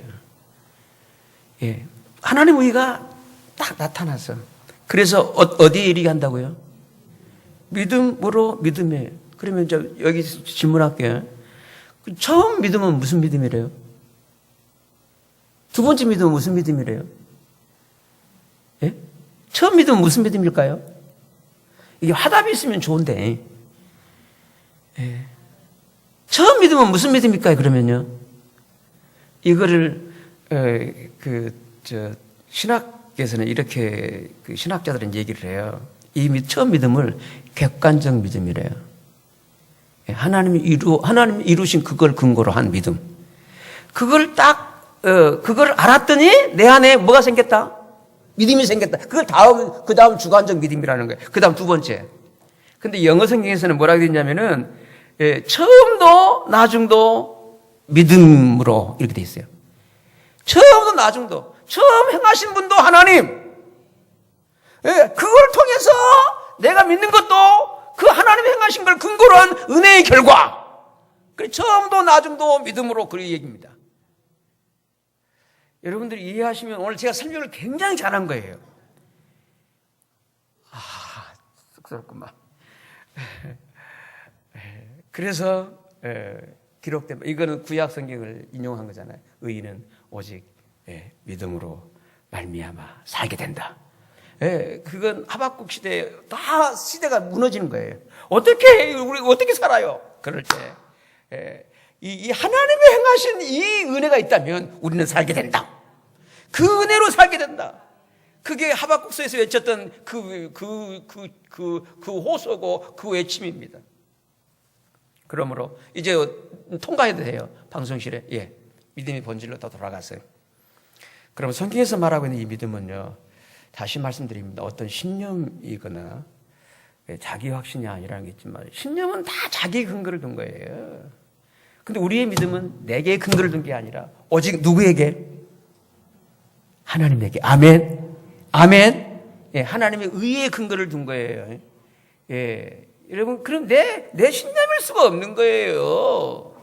예. 하나님 의가 딱 나타나서. 그래서 어디에 이르게 한다고요? 믿음으로 믿음이에요. 그러면 여기 질문할게요. 처음 믿음은 무슨 믿음이래요? 두 번째 믿음은 무슨 믿음이래요? 예? 처음 믿음은 무슨 믿음일까요? 이게 화답이 있으면 좋은데. 예. 처음 믿음은 무슨 믿음일까요? 그러면요. 이거를 신학에서는 이렇게 신학자들은 얘기를 해요. 이 처음 믿음을 객관적 믿음이래요. 하나님이 이루신 그걸 근거로 한 믿음. 그걸 그걸 알았더니 내 안에 뭐가 생겼다? 믿음이 생겼다. 그 다음 주관적 믿음이라는 거예요. 그 다음 두 번째. 근데 영어 성경에서는 뭐라고 되어 있냐면은, 처음도 나중도 믿음으로 이렇게 되어 있어요. 처음도 나중도. 처음 행하신 분도 하나님. 그걸 통해서 내가 믿는 것도 그 하나님 행하신 걸 근거로 한 은혜의 결과. 처음도 나중도 믿음으로 그 얘기입니다. 여러분들이 이해하시면 오늘 제가 설명을 굉장히 잘한 거예요. 쑥스럽구만. 그래서 기록된 이거는 구약 성경을 인용한 거잖아요. 의인은 오직 믿음으로 말미암아 살게 된다. 그건 하박국 시대에 다 시대가 무너지는 거예요. 우리 어떻게 살아요? 그럴 때 이 하나님의 행하신 이 은혜가 있다면 우리는 살게 된다. 그 은혜로 살게 된다. 그게 하박국서에서 외쳤던 그 호소고 그 외침입니다. 그러므로 이제 통과해도 돼요. 방송실에. 믿음의 본질로 더 돌아갔어요. 그럼 성경에서 말하고 있는 이 믿음은요, 다시 말씀드립니다. 어떤 신념이거나 자기 확신이 아니라는 게 있지만, 신념은 다 자기의 근거를 둔 거예요. 근데 우리의 믿음은 내게 근거를 둔 게 아니라 오직 누구에게? 하나님에게. 아멘. 아멘. 하나님의 의의 근거를 둔 거예요. 여러분, 그럼 내 신념일 수가 없는 거예요.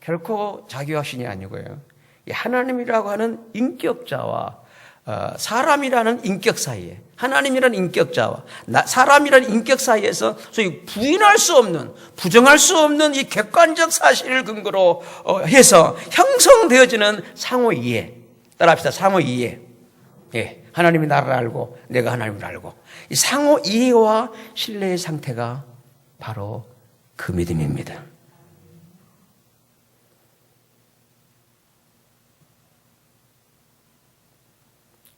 결코 자기 확신이 아니고요. 하나님이라고 하는 인격자와 사람이라는 인격 사이에, 하나님이라는 인격자와 사람이라는 인격 사이에서 소위 부인할 수 없는, 부정할 수 없는 이 객관적 사실을 근거로 해서 형성되어지는 상호 이해. 따라합시다. 상호 이해. 하나님이 나를 알고 내가 하나님을 알고, 이 상호 이해와 신뢰의 상태가 바로 그 믿음입니다.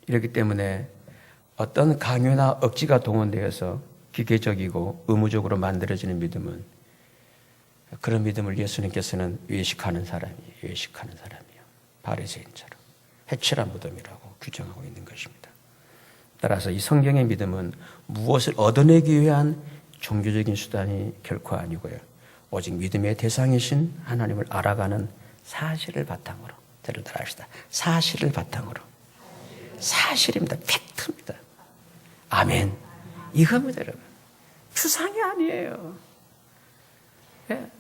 이렇기 때문에 어떤 강요나 억지가 동원되어서 기계적이고 의무적으로 만들어지는 믿음은, 그런 믿음을 예수님께서는 외식하는 사람이에요. 바리새인처럼 해칠한 무덤이라고 규정하고 있는 것입니다. 따라서 이 성경의 믿음은 무엇을 얻어내기 위한 종교적인 수단이 결코 아니고요, 오직 믿음의 대상이신 하나님을 알아가는 사실을 바탕으로, 저를 따라합시다. 사실을 바탕으로. 사실입니다. 팩트입니다. 아멘. 이겁니다, 여러분. 추상이 아니에요.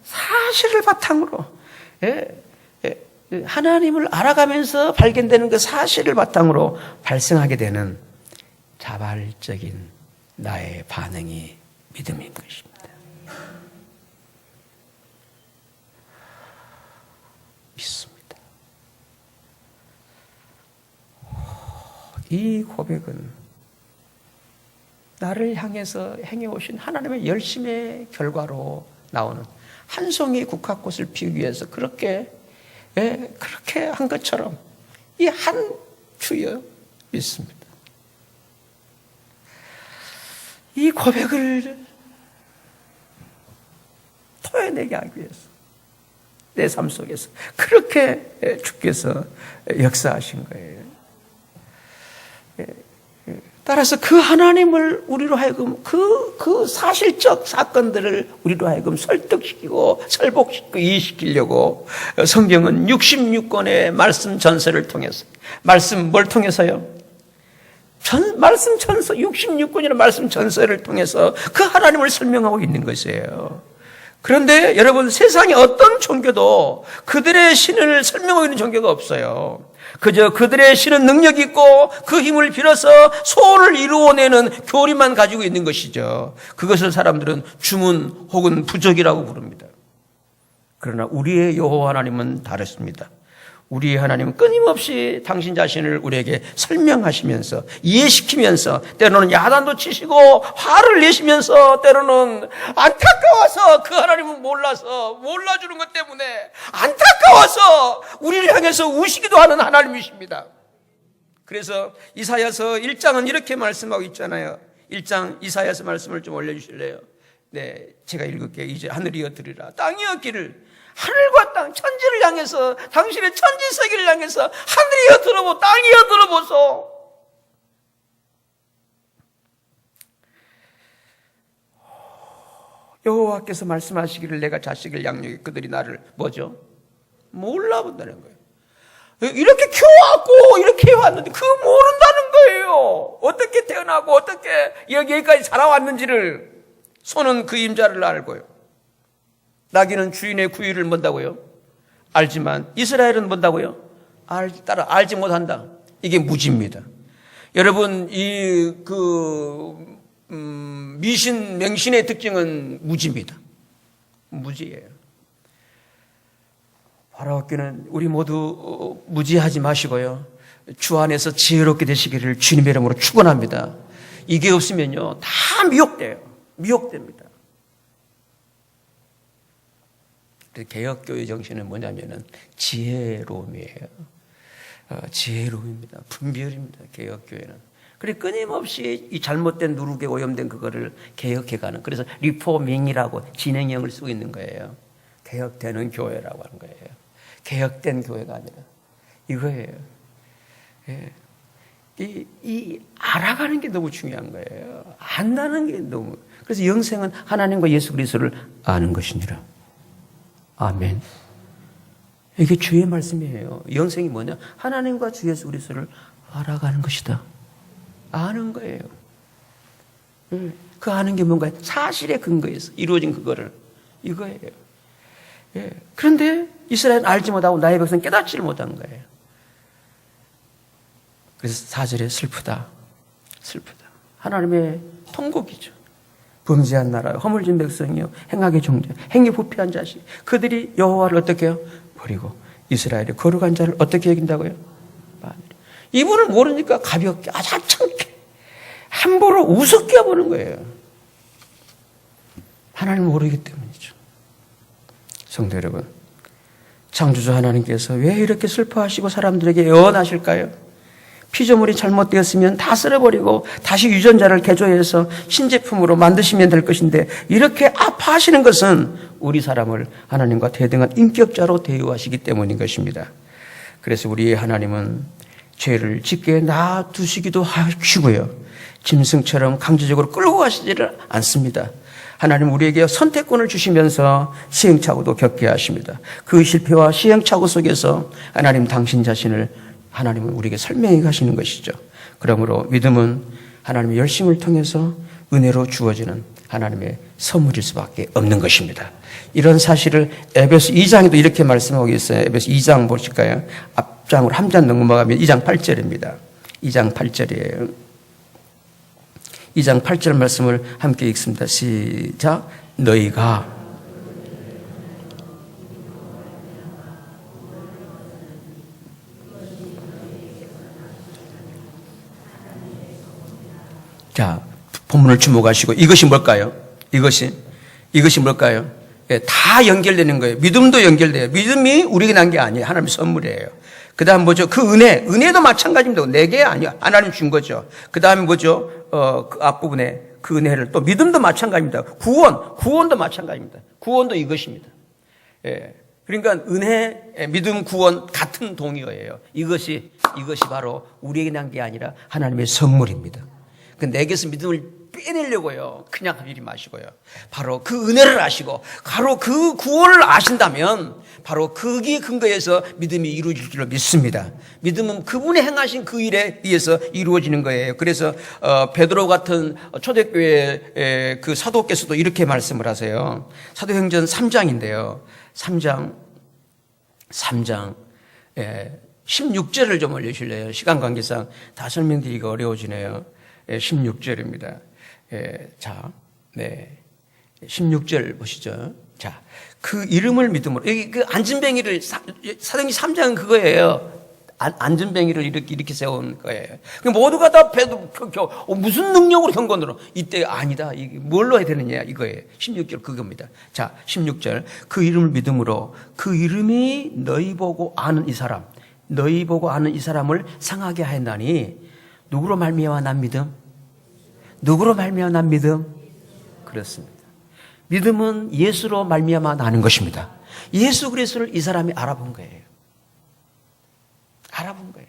사실을 바탕으로, 하나님을 알아가면서 발견되는 그 사실을 바탕으로 발생하게 되는 자발적인 나의 반응이 믿음인 것입니다. 믿습니다. 이 고백은 나를 향해서 행해오신 하나님의 열심의 결과로 나오는, 한 송이 국화꽃을 피우기 위해서 그렇게 한 것처럼 이 한 주여 믿습니다. 이 고백을 토해내게 하기 위해서 내 삶 속에서 그렇게 주께서 역사하신 거예요. 따라서 그 하나님을 우리로 하여금 그 사실적 사건들을 우리로 하여금 설득시키고 설복시키고 이해시키려고 성경은 66권의 말씀 전서를 통해서, 말씀 뭘 통해서요? 말씀 전서, 66권이라는 말씀 전서를 통해서 그 하나님을 설명하고 있는 것이에요. 그런데 여러분, 세상에 어떤 종교도 그들의 신을 설명하고 있는 종교가 없어요. 그저 그들의 신은 능력이 있고 그 힘을 빌어서 소원을 이루어내는 교리만 가지고 있는 것이죠. 그것을 사람들은 주문 혹은 부적이라고 부릅니다. 그러나 우리의 여호와 하나님은 다르십니다. 우리의 하나님은 끊임없이 당신 자신을 우리에게 설명하시면서 이해시키면서 때로는 야단도 치시고 화를 내시면서 때로는 안타까워서 그 하나님은 몰라주는 것 때문에 안타까워서 우리를 향해서 우시기도 하는 하나님이십니다. 그래서 이사야서 1장은 이렇게 말씀하고 있잖아요. 1장 이사야서 말씀을 좀 올려주실래요? 네, 제가 읽을게요. 이제 하늘이여 들으라, 땅이여 귀를, 하늘과 땅 천지를 향해서, 당신의 천지세계를 향해서 하늘이여 들어보, 땅이여 들어보소. 여호와께서 말씀하시기를 내가 자식을 양육해 그들이 나를 뭐죠? 몰라본다는 거예요. 이렇게 키워왔고 이렇게 해왔는데 그거 모른다는 거예요. 어떻게 태어나고 어떻게 여기까지 자라왔는지를. 소는 그 임자를 알고요. 나귀는 주인의 구유를 뭔다고요? 알지만 이스라엘은 뭔다고요? 따라 알지 못한다. 이게 무지입니다. 여러분, 미신, 맹신의 특징은 무지입니다. 무지예요. 바라옵기는 우리 모두 무지하지 마시고요, 주 안에서 지혜롭게 되시기를 주님의 이름으로 축원합니다. 이게 없으면요 다 미혹됩니다. 개혁교회 정신은 뭐냐면은 지혜로움이에요. 지혜로움입니다. 분별입니다. 개혁교회는. 그래 끊임없이 이 잘못된 누룩에 오염된 그거를 개혁해가는, 그래서 리포밍이라고 진행형을 쓰고 있는 거예요. 개혁되는 교회라고 하는 거예요. 개혁된 교회가 아니라 이거예요. 예. 이 알아가는 게 너무 중요한 거예요. 안다는 게 너무. 그래서 영생은 하나님과 예수 그리스도를 아는 것이니라. 아멘. 이게 주의 말씀이에요. 영생이 뭐냐? 하나님과 주 예수 그리스도를 알아가는 것이다. 아는 거예요. 그 아는 게 뭔가요? 사실의 근거에서 이루어진 그거를. 이거예요. 예. 그런데 이스라엘은 알지 못하고 나의 백성은 깨닫지를 못한 거예요. 그래서 4절에 슬프다. 하나님의 통곡이죠. 범죄한 나라, 허물진 백성이요, 행악의 종자, 행위 부패한 자식, 그들이 여호와를 어떻게 해요? 버리고 이스라엘의 거룩한 자를 어떻게 여긴다고요? 이분을 모르니까 가볍게, 아자창게 함부로 우습게 보는 거예요. 하나님을 모르기 때문이죠. 성도 여러분, 창조주 하나님께서 왜 이렇게 슬퍼하시고 사람들에게 애원하실까요? 피조물이 잘못되었으면 다 쓸어버리고 다시 유전자를 개조해서 신제품으로 만드시면 될 것인데 이렇게 아파하시는 것은 우리 사람을 하나님과 대등한 인격자로 대우하시기 때문인 것입니다. 그래서 우리의 하나님은 죄를 짓게 놔두시기도 하시고요, 짐승처럼 강제적으로 끌고 가시지를 않습니다. 하나님 우리에게 선택권을 주시면서 시행착오도 겪게 하십니다. 그 실패와 시행착오 속에서 하나님 당신 자신을 하나님은 우리에게 설명해 가시는 것이죠. 그러므로 믿음은 하나님의 열심을 통해서 은혜로 주어지는 하나님의 선물일 수밖에 없는 것입니다. 이런 사실을 에베소 2장에도 이렇게 말씀하고 있어요. 에베소 2장 보실까요? 앞장으로 한 장 넘어가면 2장 8절입니다. 2장 8절이에요. 2장 8절 말씀을 함께 읽습니다. 시작. 너희가 자, 본문을 주목하시고 이것이 뭘까요? 이것이 뭘까요? 예, 다 연결되는 거예요. 믿음도 연결돼요. 믿음이 우리에게 난 게 아니에요. 하나님의 선물이에요. 그 다음 뭐죠? 그 은혜도 마찬가지입니다. 내게 아니요. 하나님 준 거죠. 그 다음에 뭐죠? 그 앞부분에 그 은혜를 또 믿음도 마찬가지입니다. 구원도 마찬가지입니다. 구원도 이것입니다. 예. 그러니까 은혜, 믿음, 구원 같은 동의어예요. 이것이 바로 우리에게 난 게 아니라 하나님의 선물입니다. 내게서 믿음을 빼내려고요. 그냥 하지 마시고요. 바로 그 은혜를 아시고 바로 그 구원을 아신다면 바로 거기에 근거해서 믿음이 이루어질 줄로 믿습니다. 믿음은 그분이 행하신 그 일에 의해서 이루어지는 거예요. 그래서 베드로 같은 초대교회 그 사도께서도 이렇게 말씀을 하세요. 사도행전 3장인데요. 3장 16절을 좀 올려주실래요? 시간 관계상 다 설명드리기가 어려워지네요. 16절입니다. 자, 16절 보시죠. 자, 그 이름을 믿음으로, 여기 그 안진뱅이를, 사도행전 3장은 그거예요. 안진뱅이를 이렇게 세운 거예요. 모두가 다 무슨 능력으로 경건으로? 이때 아니다. 이게 뭘로 해야 되느냐? 이거예요. 16절 그겁니다. 자, 16절. 그 이름을 믿음으로 그 이름이 너희 보고 아는 이 사람, 너희 보고 아는 이 사람을 상하게 하였나니 누구로 말미암아 난 믿음? 누구로 말미암아 난 믿음? 그렇습니다. 믿음은 예수로 말미암아 나는 것입니다. 예수 그리스도를 이 사람이 알아본 거예요. 알아본 거예요.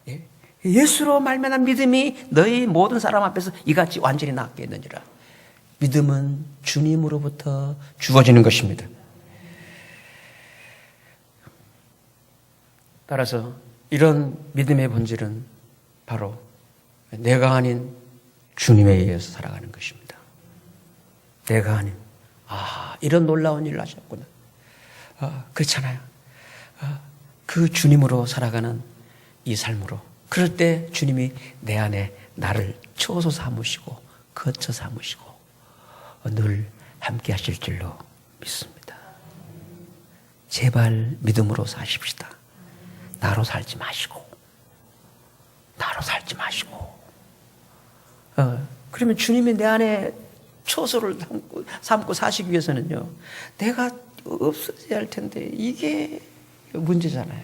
예? 예수로 말미암아 믿음이 너희 모든 사람 앞에서 이같이 완전히 낫게 했느니라. 믿음은 주님으로부터 주어지는 것입니다. 따라서 이런 믿음의 본질은 바로 내가 아닌 주님에 의해서 살아가는 것입니다. 내가 아닌, 이런 놀라운 일을 하셨구나. 그렇잖아요. 그 주님으로 살아가는 이 삶으로. 그럴 때 주님이 내 안에 나를 초소 삼으시고, 거처 삼으시고, 늘 함께 하실 줄로 믿습니다. 제발 믿음으로 사십시다. 나로 살지 마시고. 그러면 주님이 내 안에 초소를 삼고 사시기 위해서는요, 내가 없어져야 할 텐데, 이게 문제잖아요.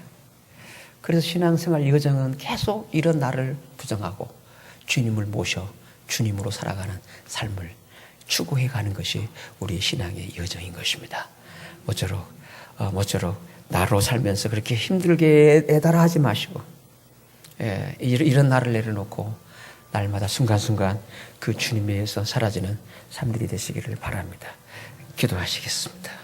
그래서 신앙생활 여정은 계속 이런 나를 부정하고 주님을 모셔 주님으로 살아가는 삶을 추구해 가는 것이 우리 신앙의 여정인 것입니다. 모쪼록 나로 살면서 그렇게 힘들게 애달아하지 마시고, 이런 나를 내려놓고 날마다 순간순간 그 주님에 의해서 사라지는 삶들이 되시기를 바랍니다. 기도하시겠습니다.